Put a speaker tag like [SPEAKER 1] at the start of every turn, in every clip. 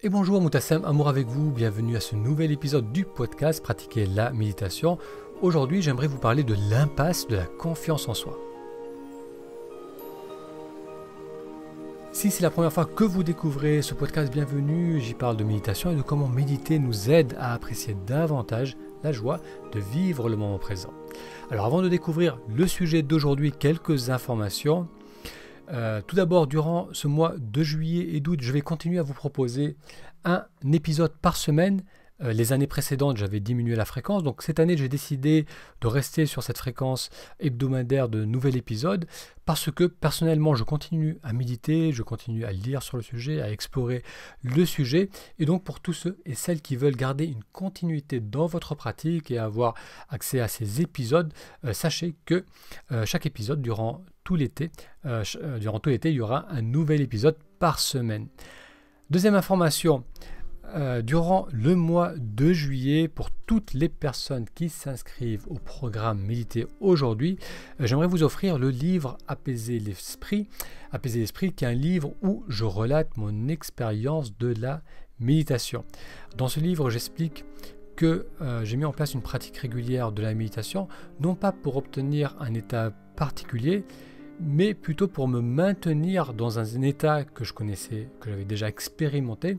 [SPEAKER 1] Et bonjour Moutassem, amour avec vous, bienvenue à ce nouvel épisode du podcast Pratiquer la méditation. Aujourd'hui j'aimerais vous parler de l'impasse de la confiance en soi. Si c'est la première fois que vous découvrez ce podcast, bienvenue, j'y parle de méditation et de comment méditer nous aide à apprécier davantage la joie de vivre le moment présent. Alors avant de découvrir le sujet d'aujourd'hui, quelques informations. Tout d'abord, durant ce mois de juillet et d'août, je vais continuer à vous proposer un épisode par semaine. Les années précédentes, j'avais diminué la fréquence. Donc cette année, j'ai décidé de rester sur cette fréquence hebdomadaire de nouvel épisode parce que personnellement, je continue à méditer, je continue à lire sur le sujet, à explorer le sujet. Et donc pour tous ceux et celles qui veulent garder une continuité dans votre pratique et avoir accès à ces épisodes, sachez que chaque épisode durant tout l'été, il y aura un nouvel épisode par semaine. Deuxième information, durant le mois de juillet, pour toutes les personnes qui s'inscrivent au programme Méditer aujourd'hui, j'aimerais vous offrir le livre Apaiser l'esprit, qui est un livre où je relate mon expérience de la méditation. Dans ce livre, j'explique que j'ai mis en place une pratique régulière de la méditation, non pas pour obtenir un état particulier, mais plutôt pour me maintenir dans un état que je connaissais, que j'avais déjà expérimenté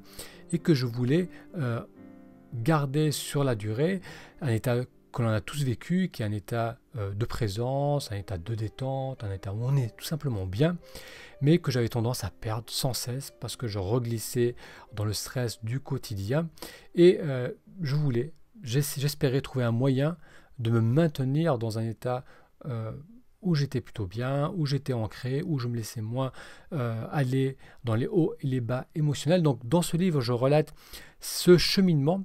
[SPEAKER 1] et que je voulais garder sur la durée, un état que l'on a tous vécu, qui est un état de présence, un état de détente, un état où on est tout simplement bien, mais que j'avais tendance à perdre sans cesse parce que je reglissais dans le stress du quotidien et j'espérais trouver un moyen de me maintenir dans un état où j'étais plutôt bien, où j'étais ancré, où je me laissais moins aller dans les hauts et les bas émotionnels. Donc dans ce livre, je relate ce cheminement.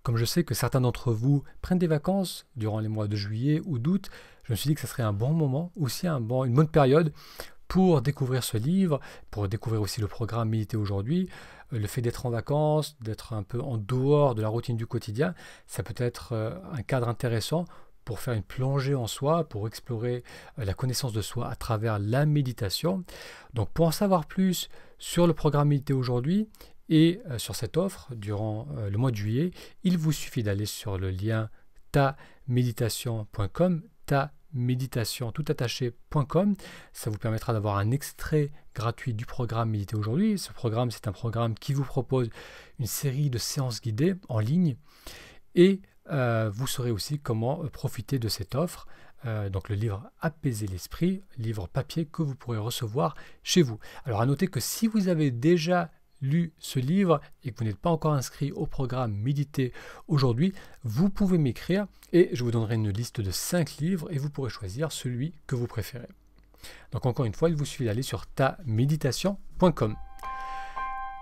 [SPEAKER 1] Comme je sais que certains d'entre vous prennent des vacances durant les mois de juillet ou d'août, je me suis dit que ce serait un bon moment, aussi une bonne période pour découvrir ce livre, pour découvrir aussi le programme Méditer aujourd'hui. Le fait d'être en vacances, d'être un peu en dehors de la routine du quotidien, ça peut être un cadre intéressant pour faire une plongée en soi, pour explorer la connaissance de soi à travers la méditation. Donc pour en savoir plus sur le programme Méditer aujourd'hui et sur cette offre durant le mois de juillet, il vous suffit d'aller sur le lien taméditation.com, taméditation.com. Ça vous permettra d'avoir un extrait gratuit du programme Méditer aujourd'hui. Ce programme, c'est un programme qui vous propose une série de séances guidées en ligne et vous saurez aussi comment profiter de cette offre, donc le livre Apaiser l'esprit, livre papier que vous pourrez recevoir chez vous. Alors à noter que si vous avez déjà lu ce livre et que vous n'êtes pas encore inscrit au programme Méditer aujourd'hui, vous pouvez m'écrire et je vous donnerai une liste de 5 livres et vous pourrez choisir celui que vous préférez. Donc encore une fois, il vous suffit d'aller sur taméditation.com.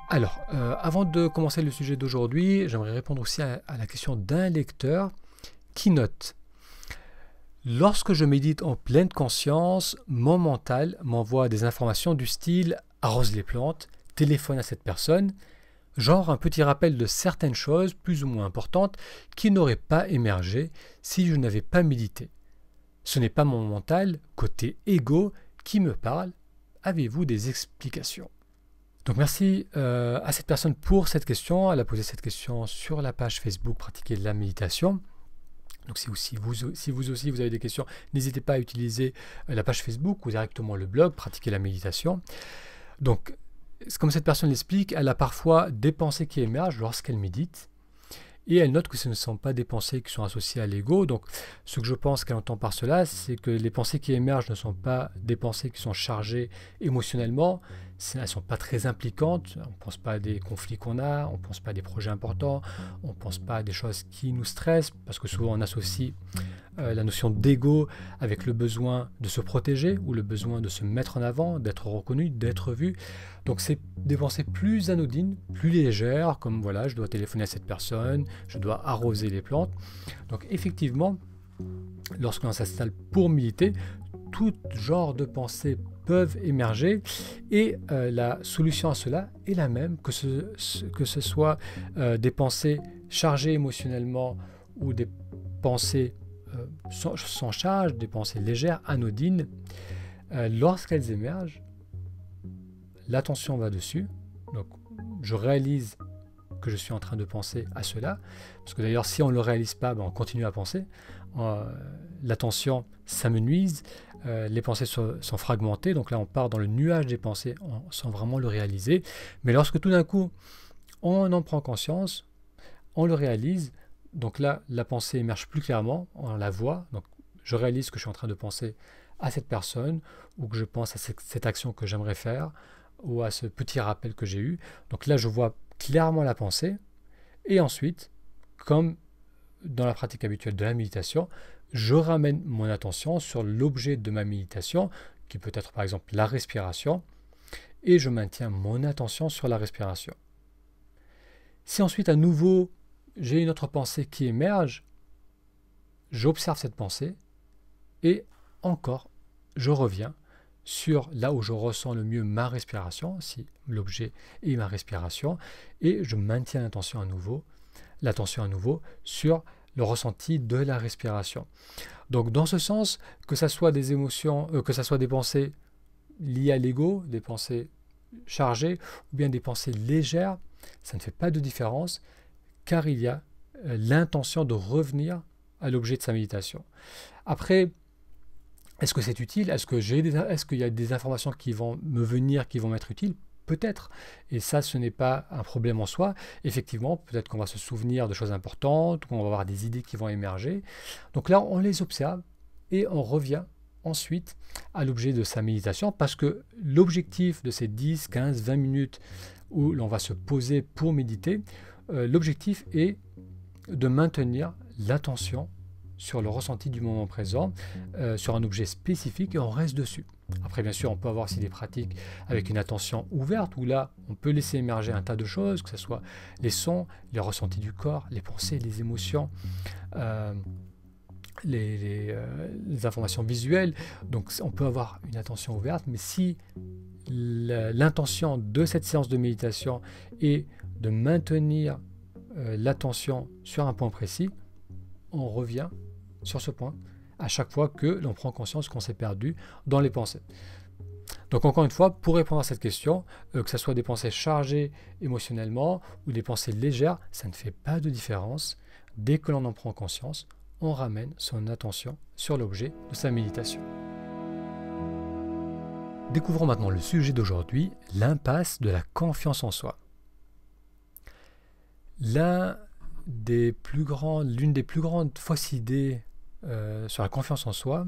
[SPEAKER 1] Alors, avant de commencer le sujet d'aujourd'hui, j'aimerais répondre aussi à la question d'un lecteur qui note « Lorsque je médite en pleine conscience, mon mental m'envoie des informations du style « arrose les plantes »,« téléphone à cette personne », genre un petit rappel de certaines choses plus ou moins importantes qui n'auraient pas émergé si je n'avais pas médité. Ce n'est pas mon mental, côté égo, qui me parle. Avez-vous des explications ?» Donc merci à cette personne pour cette question. Elle a posé cette question sur la page Facebook Pratiquer la méditation. Donc si vous aussi vous avez des questions, n'hésitez pas à utiliser la page Facebook ou directement le blog Pratiquer la méditation. Donc comme cette personne l'explique, elle a parfois des pensées qui émergent lorsqu'elle médite. Et elle note que ce ne sont pas des pensées qui sont associées à l'ego. Donc ce que je pense qu'elle entend par cela, c'est que les pensées qui émergent ne sont pas des pensées qui sont chargées émotionnellement. Elles ne sont pas très impliquantes. On ne pense pas à des conflits qu'on a, on ne pense pas à des projets importants, on ne pense pas à des choses qui nous stressent, parce que souvent on associe la notion d'ego avec le besoin de se protéger ou le besoin de se mettre en avant, d'être reconnu, d'être vu. Donc c'est des pensées plus anodines, plus légères, comme voilà, je dois téléphoner à cette personne, je dois arroser les plantes. Donc effectivement, lorsque l'on s'installe pour méditer, tout genre de pensées peuvent émerger et la solution à cela est la même, que ce soit des pensées chargées émotionnellement ou des pensées sans charge, des pensées légères, anodines. Lorsqu'elles émergent, l'attention va dessus. Donc, je réalise que je suis en train de penser à cela. Parce que d'ailleurs, si on ne le réalise pas, on continue à penser. L'attention s'amenuise, les pensées sont fragmentées. Donc là, on part dans le nuage des pensées sans vraiment le réaliser. Mais lorsque tout d'un coup, on en prend conscience, on le réalise, donc là, la pensée émerge plus clairement, on la voit. Donc je réalise que je suis en train de penser à cette personne, ou que je pense à cette action que j'aimerais faire, ou à ce petit rappel que j'ai eu. Donc là, je vois clairement la pensée, et ensuite, comme dans la pratique habituelle de la méditation, je ramène mon attention sur l'objet de ma méditation, qui peut être par exemple la respiration, et je maintiens mon attention sur la respiration. Si ensuite à nouveau j'ai une autre pensée qui émerge, j'observe cette pensée, et encore, je reviens sur là où je ressens le mieux ma respiration, si l'objet est ma respiration, et je maintiens l'attention à nouveau sur le ressenti de la respiration. Donc dans ce sens, que ça soit des émotions, que ça soit des pensées liées à l'ego, des pensées chargées, ou bien des pensées légères, ça ne fait pas de différence, car il y a l'intention de revenir à l'objet de sa méditation. Après, est-ce que c'est utile? Est-ce qu'il y a des informations qui vont me venir, qui vont m'être utiles? Peut-être. Et ça, ce n'est pas un problème en soi. Effectivement, peut-être qu'on va se souvenir de choses importantes, qu'on va avoir des idées qui vont émerger. Donc là, on les observe et on revient ensuite à l'objet de sa méditation, parce que l'objectif de ces 10, 15, 20 minutes où l'on va se poser pour méditer, l'objectif est de maintenir l'attention sur le ressenti du moment présent, sur un objet spécifique, et on reste dessus. Après, bien sûr, on peut avoir aussi des pratiques avec une attention ouverte, où là, on peut laisser émerger un tas de choses, que ce soit les sons, les ressentis du corps, les pensées, les émotions, les informations visuelles. Donc, on peut avoir une attention ouverte, mais si l'intention de cette séance de méditation est de maintenir l'attention sur un point précis, on revient sur ce point à chaque fois que l'on prend conscience qu'on s'est perdu dans les pensées. Donc encore une fois, pour répondre à cette question, que ce soit des pensées chargées émotionnellement ou des pensées légères, ça ne fait pas de différence. Dès que l'on en prend conscience, on ramène son attention sur l'objet de sa méditation. Découvrons maintenant le sujet d'aujourd'hui, l'impasse de la confiance en soi. L'une des plus grandes fausses idées sur la confiance en soi,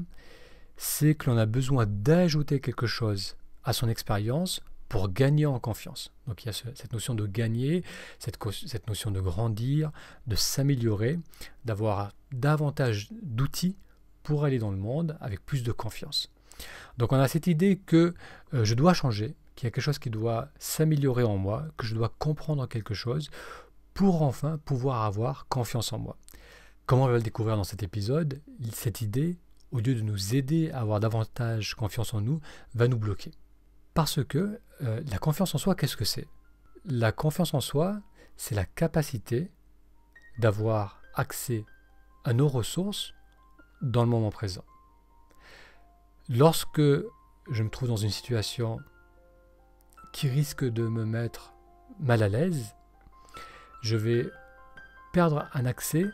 [SPEAKER 1] c'est que l'on a besoin d'ajouter quelque chose à son expérience pour gagner en confiance. Donc il y a cette notion de gagner, cette notion de grandir, de s'améliorer, d'avoir davantage d'outils pour aller dans le monde avec plus de confiance. Donc on a cette idée que je dois changer, qu'il y a quelque chose qui doit s'améliorer en moi, que je dois comprendre quelque chose pour enfin pouvoir avoir confiance en moi. Comment on va le découvrir dans cet épisode, cette idée, au lieu de nous aider à avoir davantage confiance en nous, va nous bloquer. Parce que la confiance en soi, qu'est-ce que c'est? La confiance en soi, c'est la capacité d'avoir accès à nos ressources dans le moment présent. Lorsque je me trouve dans une situation qui risque de me mettre mal à l'aise, je vais perdre un accès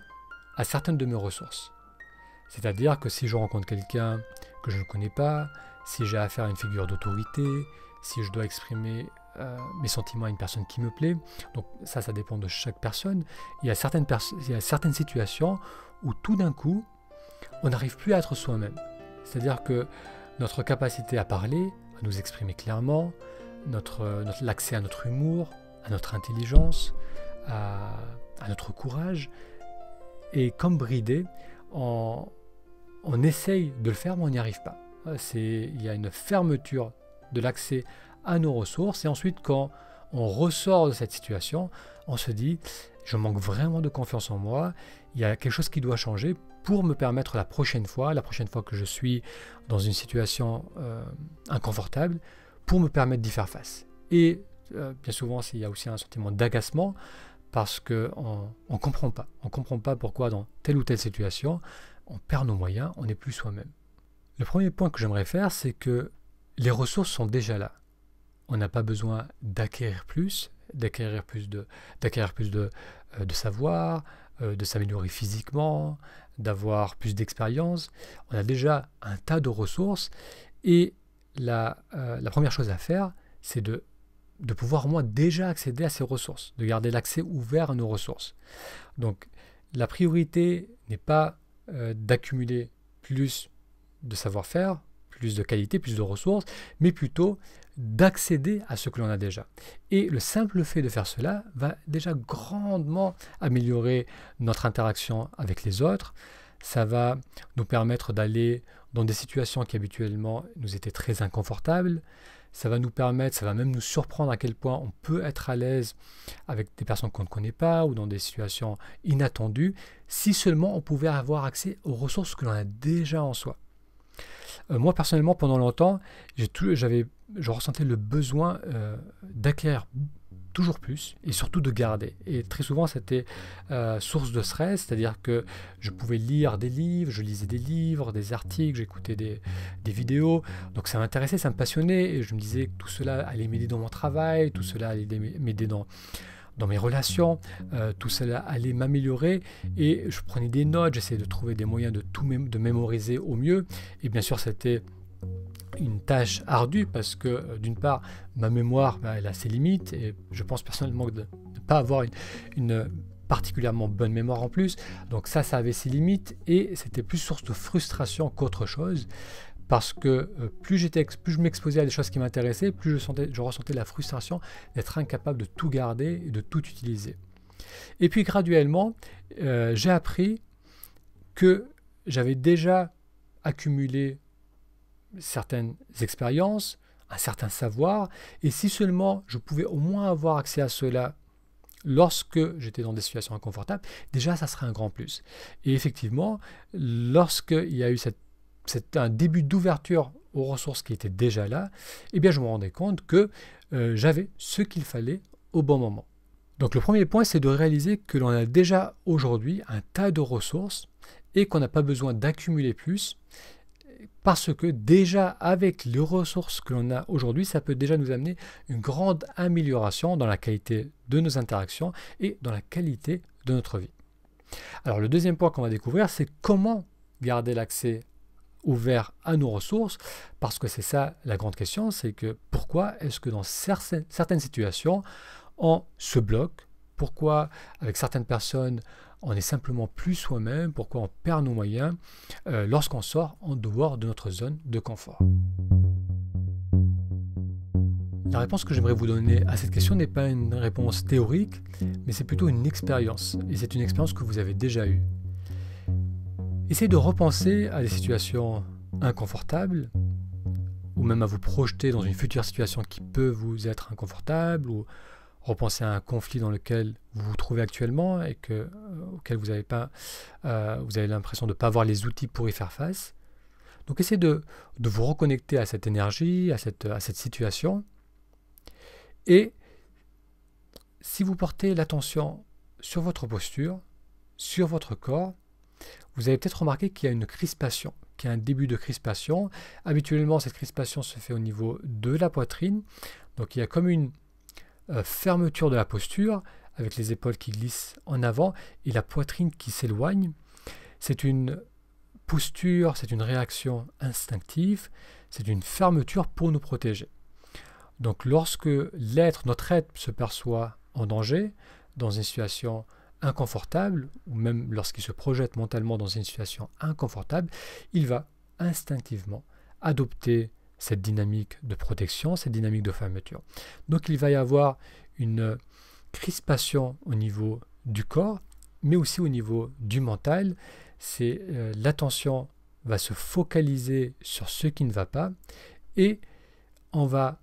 [SPEAKER 1] à certaines de mes ressources. C'est-à-dire que si je rencontre quelqu'un que je ne connais pas, si j'ai affaire à une figure d'autorité, si je dois exprimer mes sentiments à une personne qui me plaît, donc ça dépend de chaque personne. Il y a certaines situations où tout d'un coup, on n'arrive plus à être soi-même. C'est-à-dire que notre capacité à parler, à nous exprimer clairement, l'accès à notre humour, à notre intelligence, à notre courage, est comme bridé. On essaye de le faire, mais on n'y arrive pas. Il y a une fermeture de l'accès à nos ressources, et ensuite quand on ressort de cette situation, on se dit « je manque vraiment de confiance en moi, il y a quelque chose qui doit changer pour me permettre la prochaine fois que je suis dans une situation inconfortable, pour me permettre d'y faire face ». Et bien souvent, il y a aussi un sentiment d'agacement, parce qu'on ne comprend pas. On ne comprend pas pourquoi dans telle ou telle situation, on perd nos moyens, on n'est plus soi-même. Le premier point que j'aimerais faire, c'est que les ressources sont déjà là. On n'a pas besoin d'acquérir plus, d'acquérir plus de savoir, de s'améliorer physiquement, d'avoir plus d'expérience. On a déjà un tas de ressources et la première chose à faire, c'est de pouvoir moi déjà accéder à ces ressources, de garder l'accès ouvert à nos ressources. Donc la priorité n'est pas d'accumuler plus de savoir-faire, plus de qualité, plus de ressources, mais plutôt d'accéder à ce que l'on a déjà. Et le simple fait de faire cela va déjà grandement améliorer notre interaction avec les autres. Ça va nous permettre d'aller dans des situations qui habituellement nous étaient très inconfortables. Ça va même nous surprendre à quel point on peut être à l'aise avec des personnes qu'on ne connaît pas ou dans des situations inattendues, si seulement on pouvait avoir accès aux ressources que l'on a déjà en soi. Moi, personnellement, pendant longtemps, je ressentais le besoin d'acquérir toujours plus et surtout de garder. Et très souvent, c'était source de stress, c'est-à-dire que je pouvais lire des livres, je lisais des livres, des articles, j'écoutais des vidéos. Donc ça m'intéressait, ça me passionnait et je me disais que tout cela allait m'aider dans mon travail, tout cela allait m'aider dans mes relations, tout cela allait m'améliorer et je prenais des notes, j'essayais de trouver des moyens de mémoriser au mieux. Et bien sûr, c'était une tâche ardue parce que d'une part, ma mémoire, elle a ses limites et je pense personnellement de ne pas avoir une particulièrement bonne mémoire en plus. Donc ça avait ses limites et c'était plus source de frustration qu'autre chose. Parce que plus je m'exposais à des choses qui m'intéressaient, plus je ressentais la frustration d'être incapable de tout garder et de tout utiliser. Et puis graduellement, j'ai appris que j'avais déjà accumulé certaines expériences, un certain savoir, et si seulement je pouvais au moins avoir accès à cela lorsque j'étais dans des situations inconfortables, déjà ça serait un grand plus. Et effectivement, lorsqu'il y a eu c'est un début d'ouverture aux ressources qui étaient déjà là, eh bien je me rendais compte que j'avais ce qu'il fallait au bon moment. Donc le premier point, c'est de réaliser que l'on a déjà aujourd'hui un tas de ressources et qu'on n'a pas besoin d'accumuler plus parce que déjà avec les ressources que l'on a aujourd'hui, ça peut déjà nous amener une grande amélioration dans la qualité de nos interactions et dans la qualité de notre vie. Alors le deuxième point qu'on va découvrir, c'est comment garder l'accès ouvert à nos ressources, parce que c'est ça la grande question, c'est que pourquoi est-ce que dans certaines situations, on se bloque, pourquoi avec certaines personnes, on est simplement plus soi-même, pourquoi on perd nos moyens lorsqu'on sort en dehors de notre zone de confort. La réponse que j'aimerais vous donner à cette question n'est pas une réponse théorique, mais c'est plutôt une expérience, et c'est une expérience que vous avez déjà eue. Essayez de repenser à des situations inconfortables, ou même à vous projeter dans une future situation qui peut vous être inconfortable, ou repenser à un conflit dans lequel vous vous trouvez actuellement et auquel vous avez l'impression de ne pas avoir les outils pour y faire face. Donc essayez de vous reconnecter à cette énergie, à cette situation. Et si vous portez l'attention sur votre posture, sur votre corps, vous avez peut-être remarqué qu'il y a une crispation, qu'il y a un début de crispation. Habituellement, cette crispation se fait au niveau de la poitrine. Donc il y a comme une fermeture de la posture, avec les épaules qui glissent en avant et la poitrine qui s'éloigne. C'est une posture, c'est une réaction instinctive, c'est une fermeture pour nous protéger. Donc lorsque notre être se perçoit en danger, dans une situation inconfortable, ou même lorsqu'il se projette mentalement dans une situation inconfortable, il va instinctivement adopter cette dynamique de protection, cette dynamique de fermeture. Donc il va y avoir une crispation au niveau du corps, mais aussi au niveau du mental. L'attention va se focaliser sur ce qui ne va pas et on va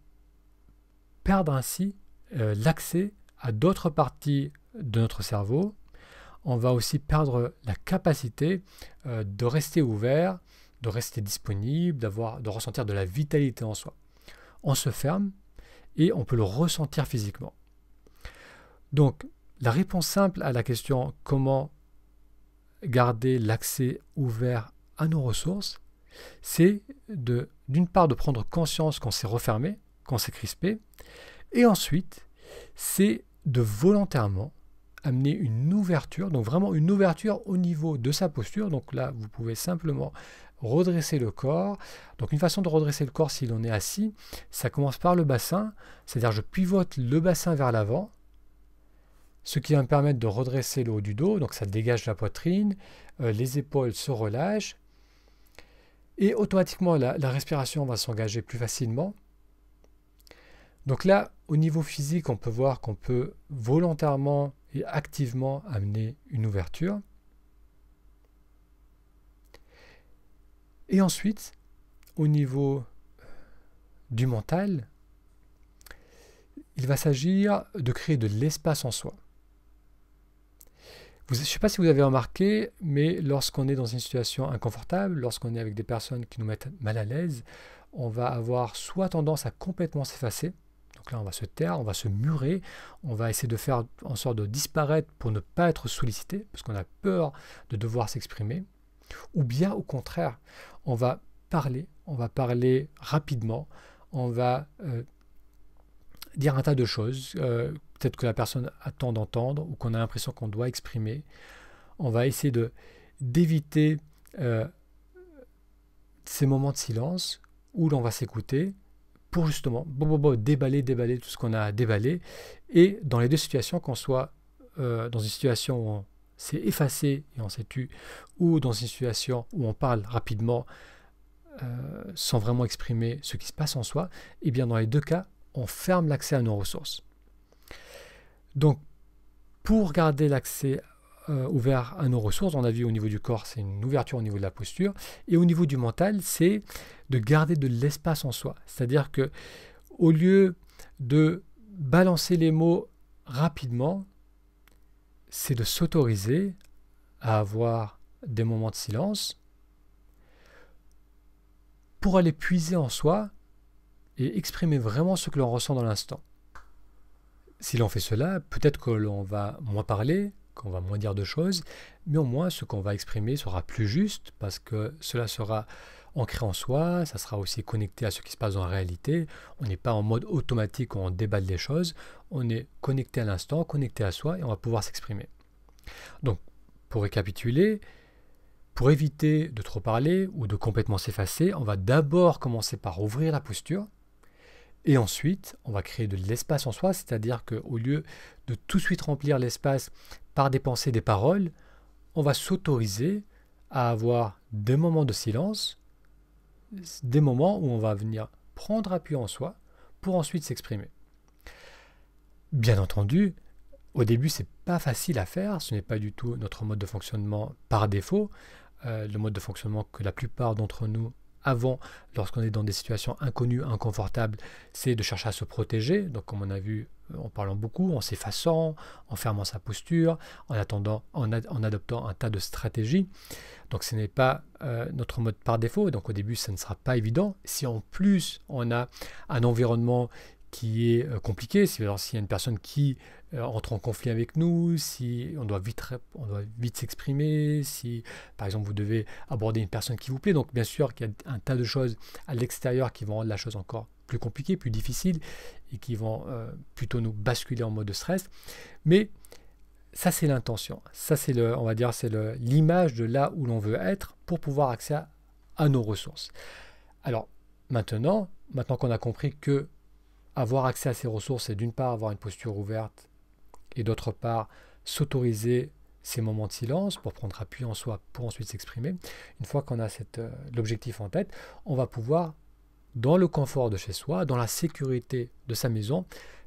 [SPEAKER 1] perdre ainsi l'accès à d'autres parties de notre cerveau. On va aussi perdre la capacité de rester ouvert, de rester disponible, de ressentir de la vitalité en soi. On se ferme et on peut le ressentir physiquement. Donc, la réponse simple à la question comment garder l'accès ouvert à nos ressources, c'est d'une part de prendre conscience qu'on s'est refermé, qu'on s'est crispé, et ensuite c'est de volontairement amener une ouverture, donc vraiment une ouverture au niveau de sa posture. Donc là, vous pouvez simplement redresser le corps. Donc une façon de redresser le corps si l'on est assis, ça commence par le bassin, c'est-à-dire je pivote le bassin vers l'avant, ce qui va me permettre de redresser le haut du dos, donc ça dégage la poitrine, les épaules se relâchent, et automatiquement la respiration va s'engager plus facilement. Donc là, au niveau physique, on peut voir qu'on peut volontairement et activement amener une ouverture. Et ensuite, au niveau du mental, il va s'agir de créer de l'espace en soi. Je ne sais pas si vous avez remarqué, mais lorsqu'on est dans une situation inconfortable, lorsqu'on est avec des personnes qui nous mettent mal à l'aise, on va avoir soit tendance à complètement s'effacer. Donc là, on va se taire, on va se murer, on va essayer de faire en sorte de disparaître pour ne pas être sollicité, parce qu'on a peur de devoir s'exprimer. Ou bien au contraire, on va parler rapidement, on va dire un tas de choses, peut-être que la personne attend d'entendre ou qu'on a l'impression qu'on doit exprimer. On va essayer d'éviter ces moments de silence où l'on va s'écouter pour justement déballer tout ce qu'on a à déballer. Et dans les deux situations, qu'on soit dans une situation où on s'est effacé et on s'est tu, ou dans une situation où on parle rapidement sans vraiment exprimer ce qui se passe en soi, et bien dans les deux cas, on ferme l'accès à nos ressources. Donc, pour garder l'accès ouvert à nos ressources, on a vu au niveau du corps, c'est une ouverture au niveau de la posture, et au niveau du mental, c'est de garder de l'espace en soi. C'est-à-dire que au lieu de balancer les mots rapidement, c'est de s'autoriser à avoir des moments de silence pour aller puiser en soi et exprimer vraiment ce que l'on ressent dans l'instant. Si l'on fait cela, peut-être que l'on va moins parler, qu'on va moins dire de choses, mais au moins ce qu'on va exprimer sera plus juste parce que cela sera ancré en soi, ça sera aussi connecté à ce qui se passe dans la réalité. On n'est pas en mode automatique où on déballe les choses, on est connecté à l'instant, connecté à soi et on va pouvoir s'exprimer. Donc, pour récapituler, pour éviter de trop parler ou de complètement s'effacer, on va d'abord commencer par ouvrir la posture. Et ensuite, on va créer de l'espace en soi, c'est-à-dire qu'au lieu de tout de suite remplir l'espace par des pensées, des paroles, on va s'autoriser à avoir des moments de silence, des moments où on va venir prendre appui en soi pour ensuite s'exprimer. Bien entendu, au début, c'est pas facile à faire, ce n'est pas du tout notre mode de fonctionnement par défaut, le mode de fonctionnement que la plupart d'entre nous avons lorsqu'on est dans des situations inconnues, inconfortables, c'est de chercher à se protéger, donc comme on a vu en parlant beaucoup, en s'effaçant, en fermant sa posture, en adoptant un tas de stratégies. Donc ce n'est pas notre mode par défaut, et donc au début ça ne sera pas évident. Si en plus on a un environnement qui est compliqué, s'il y a une personne qui entre en conflit avec nous, si on doit vite s'exprimer, si par exemple vous devez aborder une personne qui vous plaît, donc bien sûr qu'il y a un tas de choses à l'extérieur qui vont rendre la chose encore plus compliquée, plus difficile, et qui vont plutôt nous basculer en mode de stress, mais ça c'est l'intention, ça c'est l'image de là où l'on veut être pour pouvoir accéder à nos ressources. Alors maintenant qu'on a compris que avoir accès à ces ressources, c'est d'une part avoir une posture ouverte et d'autre part s'autoriser ces moments de silence pour prendre appui en soi, pour ensuite s'exprimer. Une fois qu'on a l'objectif en tête, on va pouvoir, dans le confort de chez soi, dans la sécurité de sa maison,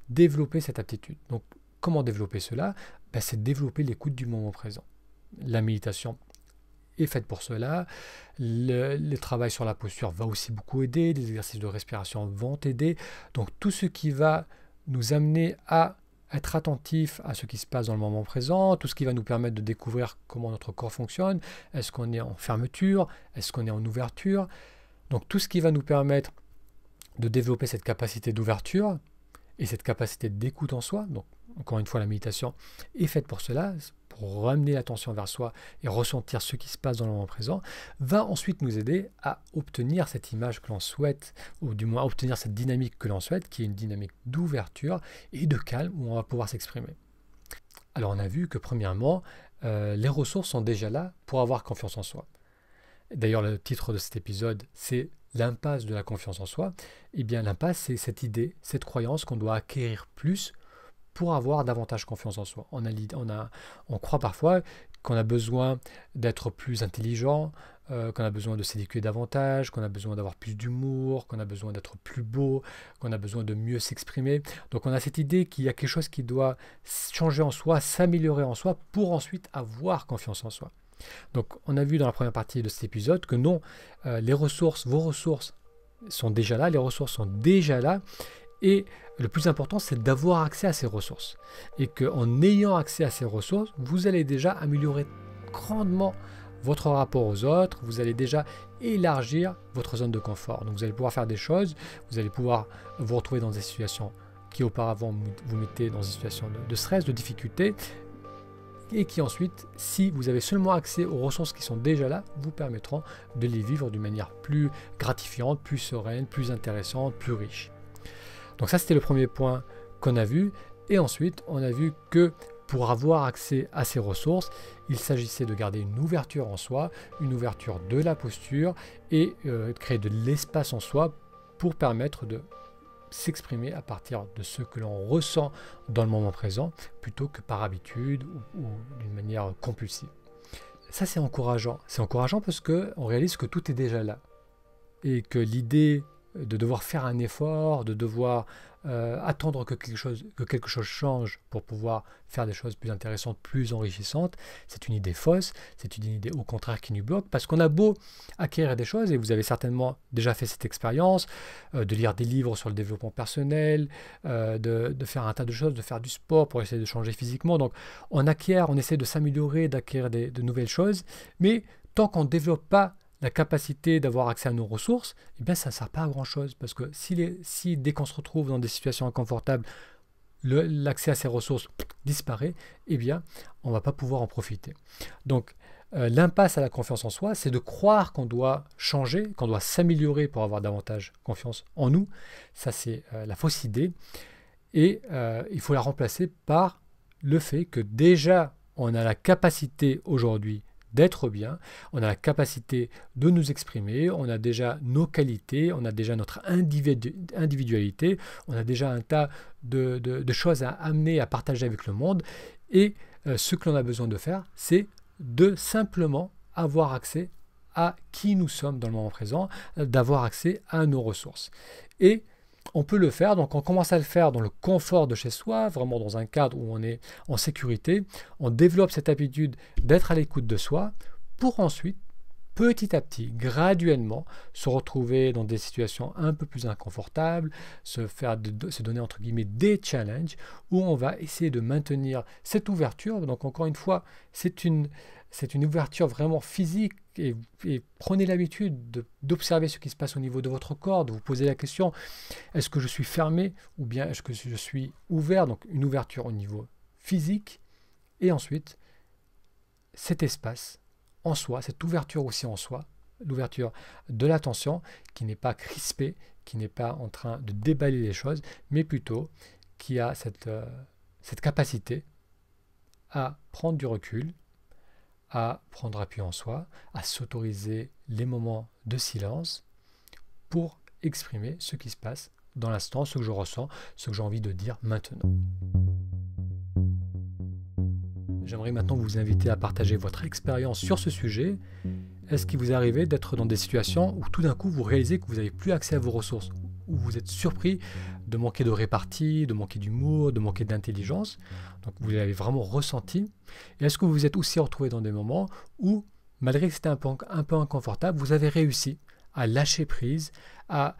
[SPEAKER 1] développer cette aptitude. Donc, comment développer cela ? C'est développer l'écoute du moment présent. La méditation est faite pour cela. Le travail sur la posture va aussi beaucoup aider. Les exercices de respiration vont aider. Donc, tout ce qui va nous amener à être attentif à ce qui se passe dans le moment présent, tout ce qui va nous permettre de découvrir comment notre corps fonctionne, est-ce qu'on est en fermeture, est-ce qu'on est en ouverture, donc tout ce qui va nous permettre de développer cette capacité d'ouverture et cette capacité d'écoute en soi, donc encore une fois, la méditation est faite pour cela, pour ramener l'attention vers soi et ressentir ce qui se passe dans le moment présent, va ensuite nous aider à obtenir cette image que l'on souhaite, ou du moins à obtenir cette dynamique que l'on souhaite, qui est une dynamique d'ouverture et de calme où on va pouvoir s'exprimer. Alors on a vu que premièrement, les ressources sont déjà là pour avoir confiance en soi. D'ailleurs, le titre de cet épisode, c'est l'impasse de la confiance en soi. Eh bien, l'impasse, c'est cette idée, cette croyance qu'on doit acquérir plus pour avoir davantage confiance en soi. On croit parfois qu'on a besoin d'être plus intelligent, qu'on a besoin de s'éduquer davantage, qu'on a besoin d'avoir plus d'humour, qu'on a besoin d'être plus beau, qu'on a besoin de mieux s'exprimer. Donc on a cette idée qu'il y a quelque chose qui doit changer en soi, s'améliorer en soi, pour ensuite avoir confiance en soi. Donc on a vu dans la première partie de cet épisode que non, vos ressources sont déjà là, les ressources sont déjà là, et le plus important, c'est d'avoir accès à ces ressources. Et qu'en ayant accès à ces ressources, vous allez déjà améliorer grandement votre rapport aux autres, vous allez déjà élargir votre zone de confort. Donc vous allez pouvoir faire des choses, vous allez pouvoir vous retrouver dans des situations qui auparavant vous mettaient dans des situations de stress, de difficulté, et qui ensuite, si vous avez seulement accès aux ressources qui sont déjà là, vous permettront de les vivre d'une manière plus gratifiante, plus sereine, plus intéressante, plus riche. Donc ça, c'était le premier point qu'on a vu. Et ensuite, on a vu que pour avoir accès à ces ressources, il s'agissait de garder une ouverture en soi, une ouverture de la posture et de créer de l'espace en soi pour permettre de s'exprimer à partir de ce que l'on ressent dans le moment présent plutôt que par habitude ou d'une manière compulsive. Ça, c'est encourageant. C'est encourageant parce qu'on réalise que tout est déjà là et que l'idée de devoir faire un effort, de devoir attendre que quelque chose change pour pouvoir faire des choses plus intéressantes, plus enrichissantes, c'est une idée fausse, c'est une idée au contraire qui nous bloque, parce qu'on a beau acquérir des choses, et vous avez certainement déjà fait cette expérience, de lire des livres sur le développement personnel, de faire un tas de choses, de faire du sport pour essayer de changer physiquement, donc on acquiert, on essaie de s'améliorer, d'acquérir de nouvelles choses, mais tant qu'on ne développe pas la capacité d'avoir accès à nos ressources, eh bien ça ne sert pas à grand chose, parce que si dès qu'on se retrouve dans des situations inconfortables, l'accès à ces ressources disparaît, eh bien on ne va pas pouvoir en profiter. Donc l'impasse à la confiance en soi, c'est de croire qu'on doit changer, qu'on doit s'améliorer pour avoir davantage confiance en nous. Ça, c'est la fausse idée, et il faut la remplacer par le fait que déjà on a la capacité aujourd'hui d'être bien, on a la capacité de nous exprimer, on a déjà nos qualités, on a déjà notre individualité, on a déjà un tas de choses à amener, à partager avec le monde, et ce que l'on a besoin de faire, c'est de simplement avoir accès à qui nous sommes dans le moment présent, d'avoir accès à nos ressources. Et on peut le faire, donc on commence à le faire dans le confort de chez soi, vraiment dans un cadre où on est en sécurité. On développe cette habitude d'être à l'écoute de soi pour ensuite, petit à petit, graduellement, se retrouver dans des situations un peu plus inconfortables, se donner entre guillemets des challenges où on va essayer de maintenir cette ouverture. Donc encore une fois, c'est une ouverture vraiment physique, et prenez l'habitude d'observer ce qui se passe au niveau de votre corps, de vous poser la question, est-ce que je suis fermé ou bien est-ce que je suis ouvert? Donc une ouverture au niveau physique, et ensuite cet espace en soi, cette ouverture aussi en soi, l'ouverture de l'attention qui n'est pas crispée, qui n'est pas en train de déballer les choses, mais plutôt qui a cette capacité à prendre du recul, à prendre appui en soi, à s'autoriser les moments de silence pour exprimer ce qui se passe dans l'instant, ce que je ressens, ce que j'ai envie de dire maintenant. J'aimerais maintenant vous inviter à partager votre expérience sur ce sujet. Est-ce qu'il vous est arrivé d'être dans des situations où tout d'un coup vous réalisez que vous n'avez plus accès à vos ressources, où vous êtes surpris de manquer de répartie, de manquer d'humour, de manquer d'intelligence? Donc vous l'avez vraiment ressenti. Et est-ce que vous vous êtes aussi retrouvé dans des moments où, malgré que c'était un peu inconfortable, vous avez réussi à lâcher prise, à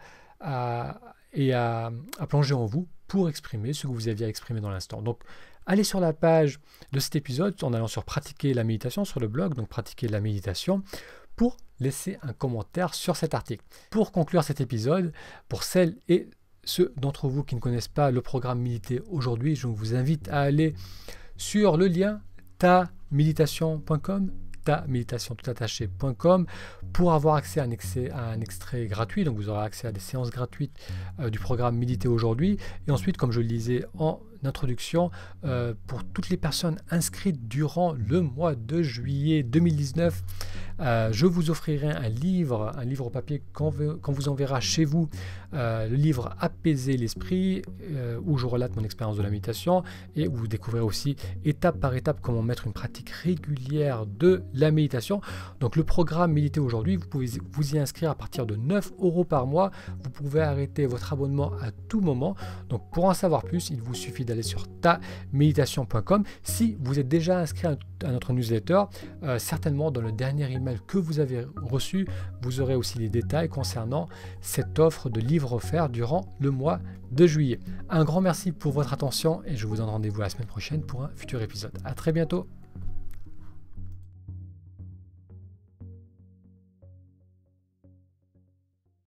[SPEAKER 1] plonger en vous pour exprimer ce que vous aviez exprimé dans l'instant? Donc allez sur la page de cet épisode en allant sur pratiquer la méditation sur le blog, donc pratiquer la méditation, pour laisser un commentaire sur cet article. Pour conclure cet épisode, pour celles et ceux d'entre vous qui ne connaissent pas le programme Méditer aujourd'hui, je vous invite à aller sur le lien taméditation.com, taméditation.com, pour avoir accès à un extrait gratuit. Donc vous aurez accès à des séances gratuites du programme Méditer aujourd'hui. Et ensuite, comme je le disais en introduction, pour toutes les personnes inscrites durant le mois de juillet 2019, je vous offrirai un livre papier quand vous enverra chez vous, le livre Apaiser l'esprit, où je relate mon expérience de la méditation et où vous découvrirez aussi étape par étape comment mettre une pratique régulière de la méditation. Donc le programme Méditer aujourd'hui, vous pouvez vous y inscrire à partir de 9 € par mois. Vous pouvez arrêter votre abonnement à tout moment. Donc pour en savoir plus, il vous suffit d'aller sur taméditation.com. Si vous êtes déjà inscrit à notre newsletter, certainement dans le dernier email que vous avez reçu, vous aurez aussi les détails concernant cette offre de livres offerts durant le mois de juillet. Un grand merci pour votre attention et je vous donne rendez-vous la semaine prochaine pour un futur épisode. À très bientôt.